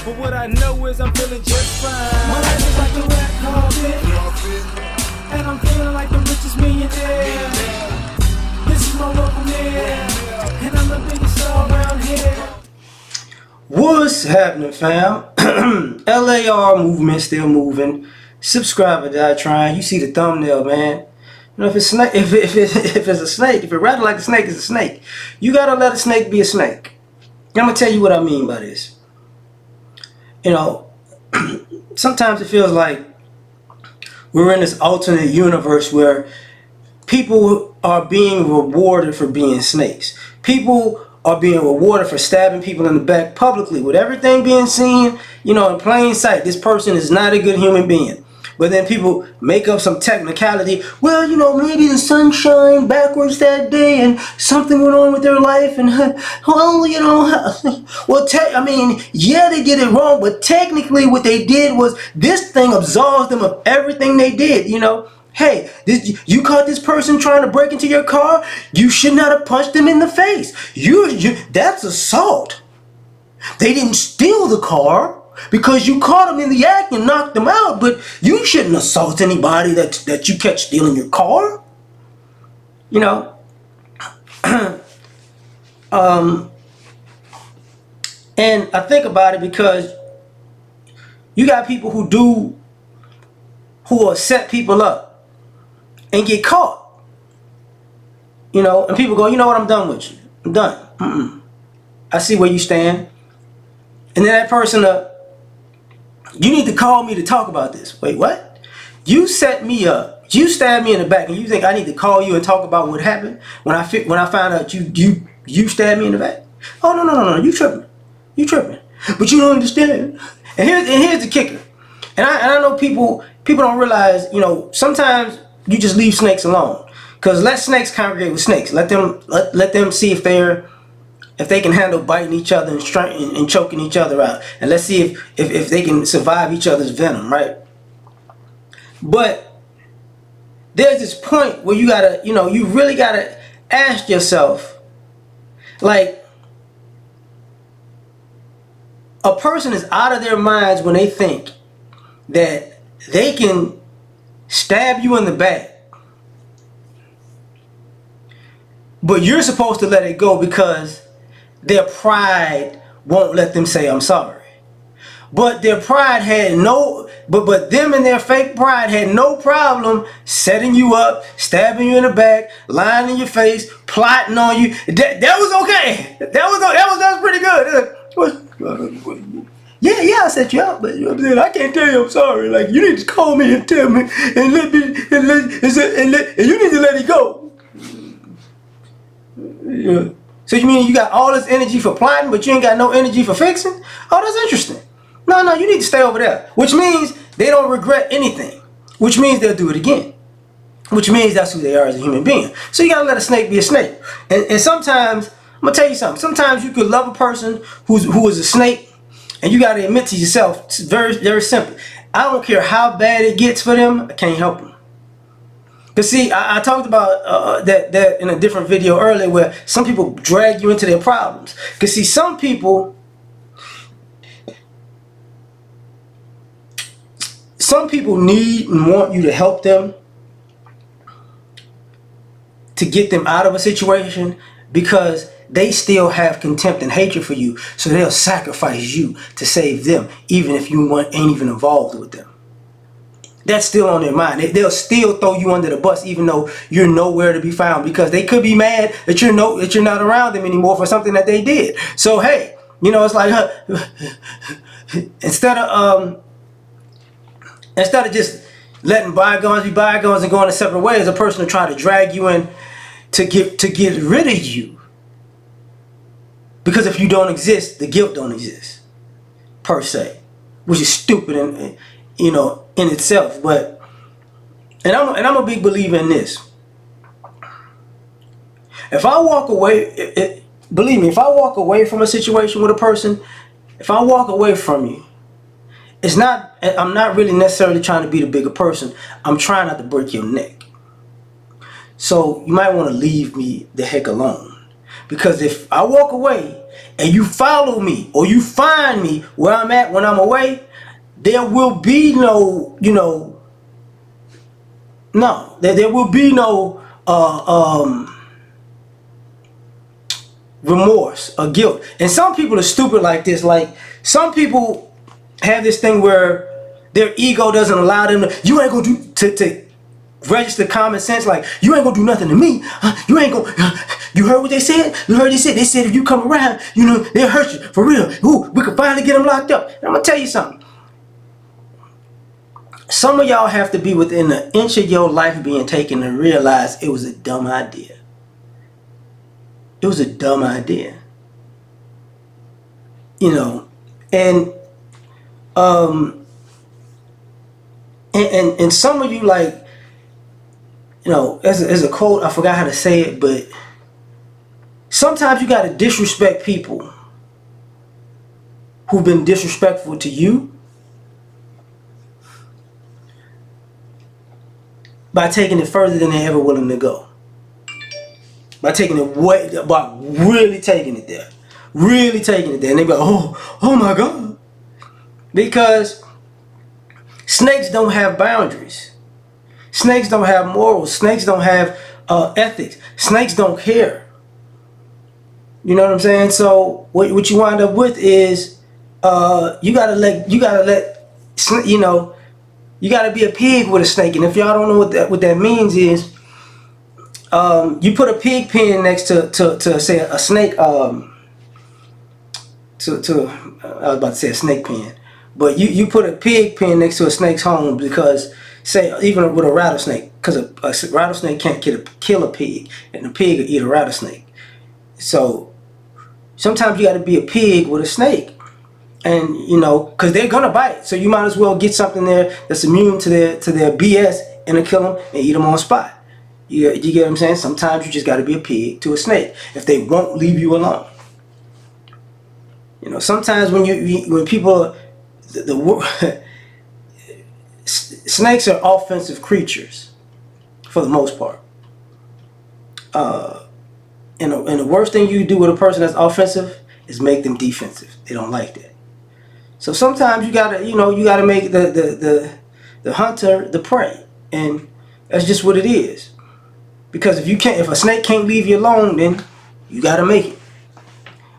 But what I know is I'm feeling just fine. My life is like a red carpet, and I'm feeling like the richest millionaire. This is my local mayor, and I'm the biggest star around here. What's happening, fam? L.A.R. movement still moving. Subscriber die trying. You see the thumbnail, man. You know, if it's snake, if it's a snake, if it rather like a snake, it's a snake. You gotta let a snake be a snake. I'm gonna tell you what I mean by this. You know, sometimes it feels like we're in this alternate universe where people are being rewarded for being snakes. People are being rewarded for stabbing people in the back publicly with everything being seen, you know, in plain sight. This person is not a good human being. But then people make up some technicality. Well, you know, maybe the sun shined backwards that day and something went on with their life. And, well, you know, well, I mean, yeah, they did it wrong. But technically what they did was this thing absolves them of everything they did, you know. Hey, you caught this person trying to break into your car. You should not have punched them in the face. That's assault. They didn't steal the car because you caught them in the act and knocked them out, but you shouldn't assault anybody that you catch stealing your car. You know, and I think about it because you got people who will set people up and get caught. You know, and people go, you know what, I'm done with you. I'm done. I see where you stand. And then that person, you need to call me to talk about this. Wait, what? You set me up. You stabbed me in the back, and you think I need to call you and talk about what happened when I found out you stabbed me in the back? Oh, no. You tripping. You tripping. But you don't understand. And here's the kicker. And I know people don't realize, you know, sometimes you just leave snakes alone. Because let snakes congregate with snakes. Let them see if they can handle biting each other and choking each other out. And let's see if they can survive each other's venom, right? But there's this point where you gotta, you know, you really gotta ask yourself, like, a person is out of their minds when they think that they can stab you in the back, but you're supposed to let it go because their pride won't let them say I'm sorry. But their pride had but them and their fake pride had no problem setting you up, stabbing you in the back, lying in your face, plotting on you. That was okay. That was pretty good. Yeah, I set you up, but you know what I'm saying, I can't tell you I'm sorry. Like, you need to call me and tell me and you need to let it go. Yeah. So you mean you got all this energy for plotting, but you ain't got no energy for fixing? Oh, that's interesting. No, you need to stay over there. Which means they don't regret anything. Which means they'll do it again. Which means that's who they are as a human being. So you gotta let a snake be a snake. And sometimes, I'm gonna tell you something. Sometimes you could love a person who is a snake, and you gotta admit to yourself, it's very, very simple. I don't care how bad it gets for them, I can't help them. Because see, I talked about that in a different video earlier, where some people drag you into their problems. Because see, some people need and want you to help them to get them out of a situation because they still have contempt and hatred for you. So they'll sacrifice you to save them, even if you ain't even involved with them. That's still on their mind. They'll still throw you under the bus even though you're nowhere to be found, because they could be mad that you're not around them anymore for something that they did. So hey, you know, it's like instead of just letting bygones be bygones and going a separate ways, a person will try to drag you in to get rid of you. Because if you don't exist, the guilt don't exist per se, which is stupid and you know, in itself. But and I'm a big believer in this. If I walk away, believe me, if I walk away from a situation with a person, if I walk away from you, I'm not really necessarily trying to be the bigger person. I'm trying not to break your neck. So you might want to leave me the heck alone. Because if I walk away and you follow me or you find me where I'm at when I'm away, there will be no, there will be no remorse or guilt. And some people are stupid like this. Like, some people have this thing where their ego doesn't allow them to, you ain't gonna do, to register common sense. Like, you ain't gonna do nothing to me. You ain't gonna, you heard what they said? You heard they said if you come around, they'll hurt you. For real. Ooh, we could finally get them locked up. And I'm gonna tell you something. Some of y'all have to be within an inch of your life being taken to realize it was a dumb idea. It was a dumb idea. And and some of you, like, as a quote, I forgot how to say it, but sometimes you gotta disrespect people who've been disrespectful to you by taking it further than they're ever willing to go. By taking it way, by really taking it there. Really taking it there. And they be like, oh my God. Because snakes don't have boundaries. Snakes don't have morals. Snakes don't have ethics. Snakes don't care. You know what I'm saying? So what you wind up with is you gotta be a pig with a snake. And if y'all don't know what that means is, you put a pig pen next to say a snake, I was about to say a snake pen, but you put a pig pen next to a snake's home because, say, even with a rattlesnake, because a rattlesnake can't kill a pig, and the pig will eat a rattlesnake. So sometimes you got to be a pig with a snake, and because they're gonna bite, so you might as well get something there that's immune to their BS and then kill them and eat them on the spot. You get what I'm saying? Sometimes you just got to be a pig to a snake if they won't leave you alone. Sometimes when people, snakes are offensive creatures for the most part. And the worst thing you do with a person that's offensive is make them defensive. They don't like that. So sometimes you gotta make the hunter the prey, and that's just what it is. Because if a snake can't leave you alone, then you gotta make it.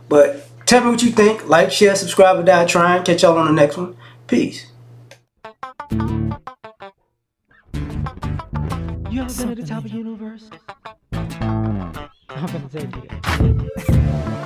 But tell me what you think. Like, share, subscribe, or die trying. Catch y'all on the next one. Peace. You ever been at the top of the universe? I'm gonna take you.